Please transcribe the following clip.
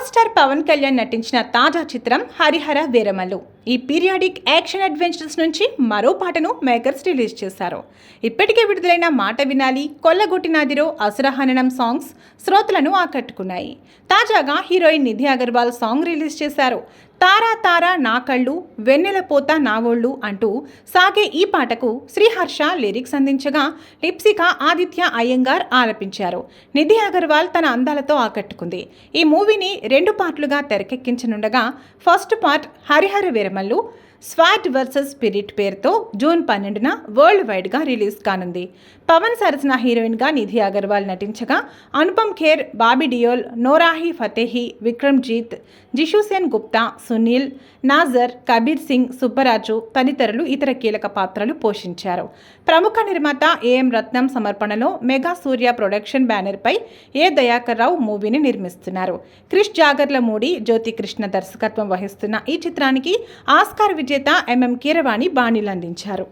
Power star Pawan Kalyan నటించిన తాజా చిత్రం హరిహర వీరమల్లు. ఈ పీరియాడిక్ యాక్షన్ అడ్వెంచర్స్ నుంచి మరో పాటను మేకర్స్ రిలీజ్ చేశారు. ఇప్పటికే విడుదలైన మాట వినాలి, కొల్లగొట్టినాదిరో, అసురహననం సాంగ్స్ శ్రోతలను ఆకట్టుకున్నాయి. తాజాగా heroine Nidhi Agarwal song release చేశారు. తారా తారా నా కళ్ళు, వెన్నెల పోత నా ఒళ్ళు అంటూ సాగే ఈ పాటకు శ్రీహర్ష లిరిక్స్ అందించగా లిప్సిక ఆదిత్య అయ్యంగార్ ఆలపించారు. నిధి అగర్వాల్ తన అందాలతో ఆకట్టుకుంది. ఈ మూవీని 2 పార్ట్లుగా తెరకెక్కించనుండగా first part Harihara Veeramallu swat versus spirit పేరుతో జూన్ 12న వరల్డ్ వైడ్గా రిలీజ్ కానుంది. పవన్ సరసన హీరోయిన్గా నిధి అగర్వాల్ నటించగా అనుపమ్ ఖేర్, బాబీ డియోల్, నోరాహి ఫతేహి, విక్రమ్ జీత్, జిషుసేన్ గుప్తా, సునీల్, నాజర్, కబీర్ సింగ్, సుబ్బరాజు తదితరులు ఇతర కీలక పాత్రలు పోషించారు. ప్రముఖ నిర్మాత ఏఎం రత్నం సమర్పణలో మెగా సూర్య ప్రొడక్షన్ బ్యానర్పై ఏ దయాకర్ రావు మూవీని నిర్మిస్తున్నారు. క్రిష్ జాగర్లమూడి, జ్యోతి కృష్ణ దర్శకత్వం వహిస్తున్న ఈ చిత్రానికి ఆస్కార్ విజేత ఎంఎం కీరవాణి బాణీలు అందించారు.